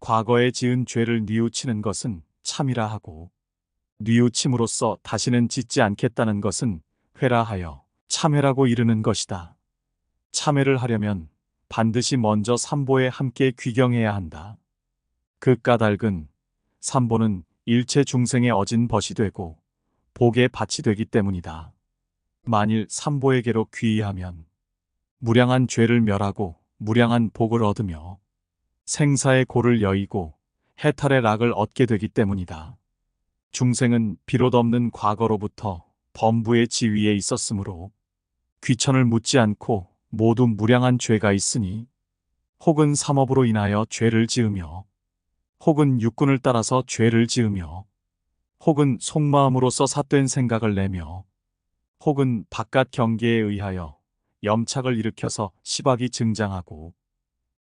과거에 지은 죄를 뉘우치는 것은 참이라 하고 뉘우침으로써 다시는 짓지 않겠다는 것은 회라하여 참회라고 이르는 것이다. 참회를 하려면 반드시 먼저 삼보에 함께 귀경해야 한다. 그 까닭은 삼보는 일체 중생의 어진 벗이 되고 복의 밭이 되기 때문이다. 만일 삼보에게로 귀의하면 무량한 죄를 멸하고 무량한 복을 얻으며 생사의 고를 여의고 해탈의 락을 얻게 되기 때문이다. 중생은 비롯 없는 과거로부터 범부의 지위에 있었으므로 귀천을 묻지 않고 모두 무량한 죄가 있으니 혹은 삼업으로 인하여 죄를 지으며 혹은 육군을 따라서 죄를 지으며 혹은 속마음으로서 삿된 생각을 내며 혹은 바깥 경계에 의하여 염착을 일으켜서 시박이 증장하고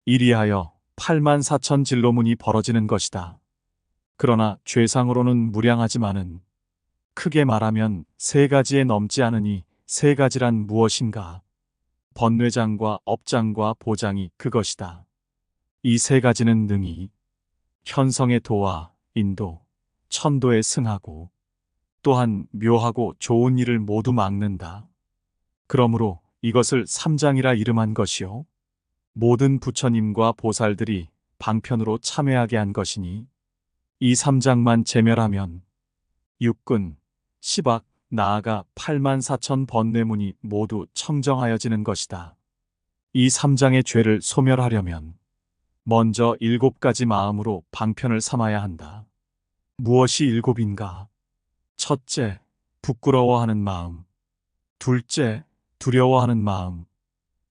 이리하여 84,000 진로문이 벌어지는 것이다. 그러나 죄상으로는 무량하지만은 크게 말하면 세 가지에 넘지 않으니 세 가지란 무엇인가? 번뇌장과 업장과 보장이 그것이다. 이 세 가지는 능히 현성의 도와 인도, 천도에 승하고 또한 묘하고 좋은 일을 모두 막는다. 그러므로 이것을 삼장이라 이름한 것이요. 모든 부처님과 보살들이 방편으로 참회하게 한 것이니 이 삼장만 제멸하면 육군, 시박, 나아가 84,000 번뇌문이 모두 청정하여지는 것이다. 이 삼장의 죄를 소멸하려면 먼저 7가지 마음으로 방편을 삼아야 한다. 무엇이 7인가? 첫째, 부끄러워하는 마음. 둘째, 두려워하는 마음.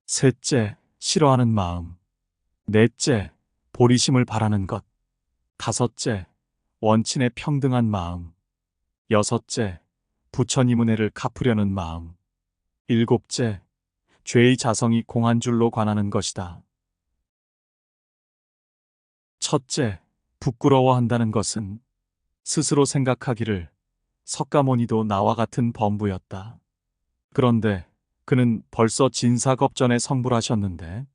셋째, 싫어하는 마음. 넷째, 보리심을 바라는 것. 다섯째, 원친의 평등한 마음. 여섯째, 부처님 은혜를 갚으려는 마음. 일곱째, 죄의 자성이 공한 줄로 관하는 것이다. 첫째, 부끄러워한다는 것은 스스로 생각하기를 석가모니도 나와 같은 범부였다. 그런데 그는 벌써 진사겁전에 성불하셨는데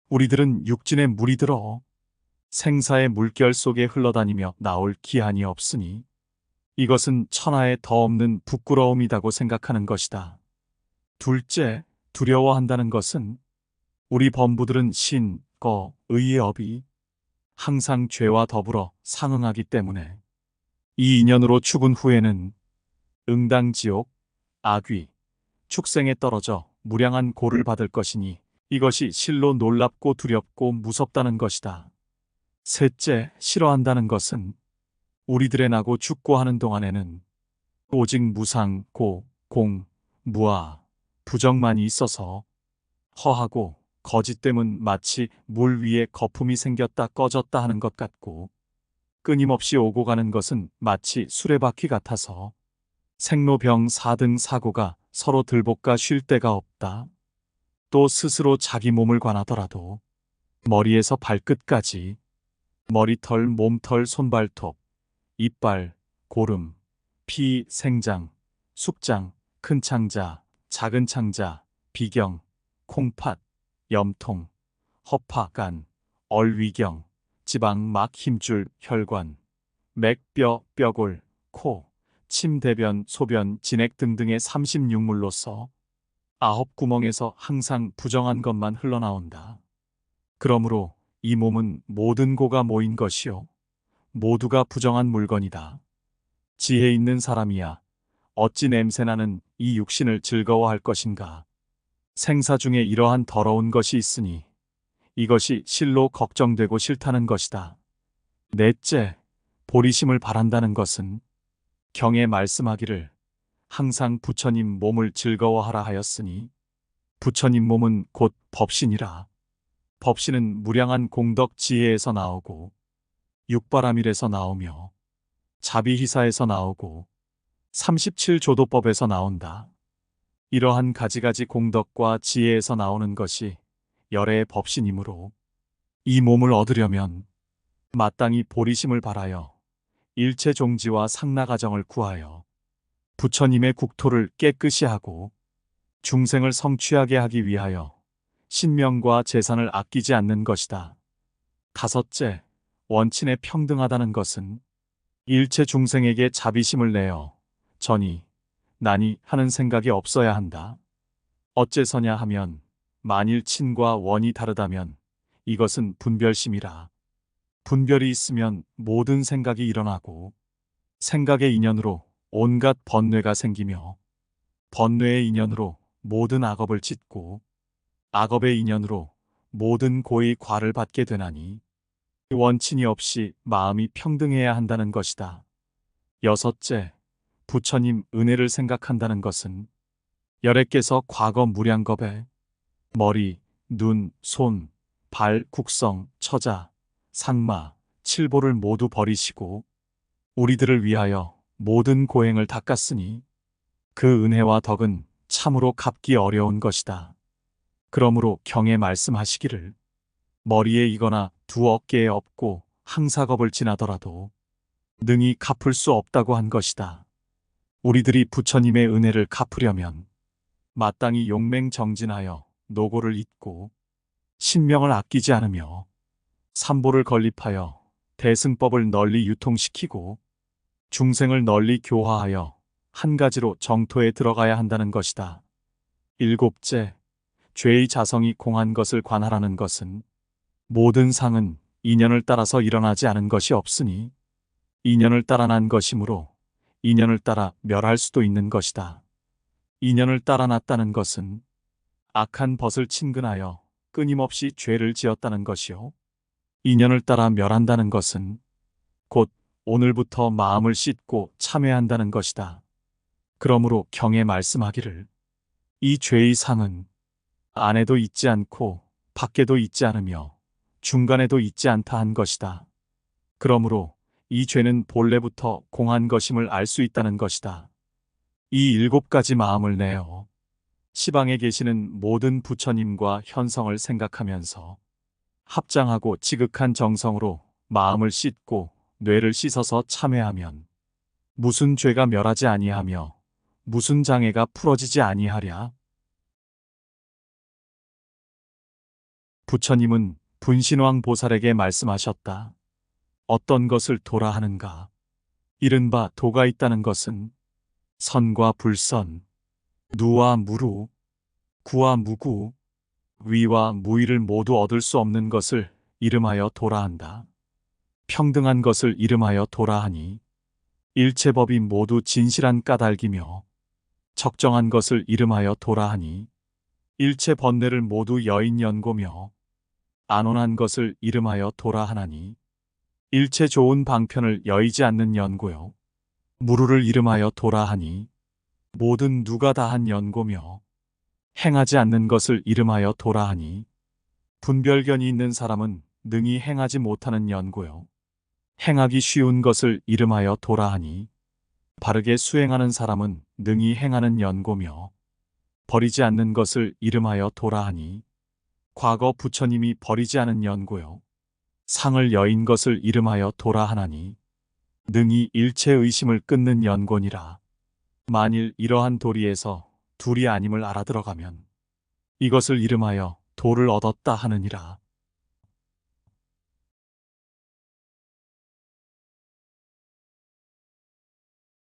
우리들은 육진에 물이 들어 생사의 물결 속에 흘러다니며 나올 기한이 없으니 이것은 천하에 더 없는 부끄러움이라고 생각하는 것이다. 둘째, 두려워한다는 것은 우리 범부들은 신, 거, 의의 업이 항상 죄와 더불어 상응하기 때문에 이 인연으로 죽은 후에는 응당지옥, 악귀, 축생에 떨어져 무량한 고를 받을 것이니 이것이 실로 놀랍고 두렵고 무섭다는 것이다. 셋째, 싫어한다는 것은 우리들의 나고 죽고 하는 동안에는 오직 무상, 고, 공, 무아, 부정만이 있어서 허하고 거짓됨은 마치 물 위에 거품이 생겼다 꺼졌다 하는 것 같고 끊임없이 오고 가는 것은 마치 수레바퀴 같아서 생로병 사등 사고가 서로 들볶아 쉴 데가 없다. 또 스스로 자기 몸을 관하더라도 머리에서 발끝까지 머리털, 몸털, 손발톱, 이빨, 고름, 피, 생장, 숙장, 큰 창자, 작은 창자, 비경, 콩팥, 염통, 허파, 간, 얼위경, 지방, 막, 힘줄, 혈관, 맥, 뼈, 뼈골, 코, 침, 대변, 소변, 진액 등등의 36물로서 9구멍에서 항상 부정한 것만 흘러나온다. 그러므로 이 몸은 모든 고가 모인 것이요 모두가 부정한 물건이다. 지혜 있는 사람이야 어찌 냄새나는 이 육신을 즐거워할 것인가. 생사 중에 이러한 더러운 것이 있으니 이것이 실로 걱정되고 싫다는 것이다. 넷째, 보리심을 바란다는 것은 경에 말씀하기를 항상 부처님 몸을 즐거워하라 하였으니 부처님 몸은 곧 법신이라. 법신은 무량한 공덕 지혜에서 나오고 육바라밀에서 나오며 자비희사에서 나오고 37조도법에서 나온다. 이러한 가지가지 공덕과 지혜에서 나오는 것이 열애의 법신이므로 이 몸을 얻으려면 마땅히 보리심을 바라여 일체 종지와 상나가정을 구하여 부처님의 국토를 깨끗이 하고 중생을 성취하게 하기 위하여 신명과 재산을 아끼지 않는 것이다. 다섯째, 원친에 평등하다는 것은 일체 중생에게 자비심을 내어 전이 나니 하는 생각이 없어야 한다. 어째서냐 하면 만일 친과 원이 다르다면 이것은 분별심이라. 분별이 있으면 모든 생각이 일어나고 생각의 인연으로 온갖 번뇌가 생기며 번뇌의 인연으로 모든 악업을 짓고 악업의 인연으로 모든 고의 과를 받게 되나니 원친이 없이 마음이 평등해야 한다는 것이다. 여섯째, 부처님 은혜를 생각한다는 것은 열애께서 과거 무량겁에 머리, 눈, 손, 발, 국성, 처자, 상마, 칠보를 모두 버리시고 우리들을 위하여 모든 고행을 닦았으니 그 은혜와 덕은 참으로 갚기 어려운 것이다. 그러므로 경에 말씀하시기를 머리에 이거나 두 어깨에 업고 항사겁을 지나더라도 능히 갚을 수 없다고 한 것이다. 우리들이 부처님의 은혜를 갚으려면 마땅히 용맹정진하여 노고를 잇고 신명을 아끼지 않으며 삼보를 건립하여 대승법을 널리 유통시키고 중생을 널리 교화하여 한 가지로 정토에 들어가야 한다는 것이다. 일곱째, 죄의 자성이 공한 것을 관하라는 것은 모든 상은 인연을 따라서 일어나지 않은 것이 없으니 인연을 따라 난 것이므로 인연을 따라 멸할 수도 있는 것이다. 인연을 따라 났다는 것은 악한 벗을 친근하여 끊임없이 죄를 지었다는 것이요. 인연을 따라 멸한다는 것은 곧 오늘부터 마음을 씻고 참회한다는 것이다. 그러므로 경에 말씀하기를 이 죄의 상은 안에도 있지 않고 밖에도 있지 않으며 중간에도 있지 않다 한 것이다. 그러므로 이 죄는 본래부터 공한 것임을 알 수 있다는 것이다. 이 7가지 마음을 내어 시방에 계시는 모든 부처님과 현성을 생각하면서 합장하고 지극한 정성으로 마음을 씻고 뇌를 씻어서 참회하면 무슨 죄가 멸하지 아니하며 무슨 장애가 풀어지지 아니하랴. 부처님은 분신왕 보살에게 말씀하셨다. 어떤 것을 도라 하는가? 이른바 도가 있다는 것은 선과 불선, 누와 무루, 구와 무구, 위와 무위를 모두 얻을 수 없는 것을 이름하여 도라 한다. 평등한 것을 이름하여 도라 하니 일체 법이 모두 진실한 까닭이며 적정한 것을 이름하여 도라 하니 일체 번뇌를 모두 여인연고며 안온한 것을 이름하여 도라 하나니 일체 좋은 방편을 여의지 않는 연고요. 무루를 이름하여 도라 하니 모든 누가 다한 연고며 행하지 않는 것을 이름하여 도라 하니 분별견이 있는 사람은 능히 행하지 못하는 연고요. 행하기 쉬운 것을 이름하여 도라 하니 바르게 수행하는 사람은 능히 행하는 연고며 버리지 않는 것을 이름하여 도라 하니 과거 부처님이 버리지 않은 연고요. 상을 여인 것을 이름하여 도라 하나니 능히 일체 의심을 끊는 연고니라. 만일 이러한 도리에서 둘이 아님을 알아들어가면 이것을 이름하여 도를 얻었다 하느니라.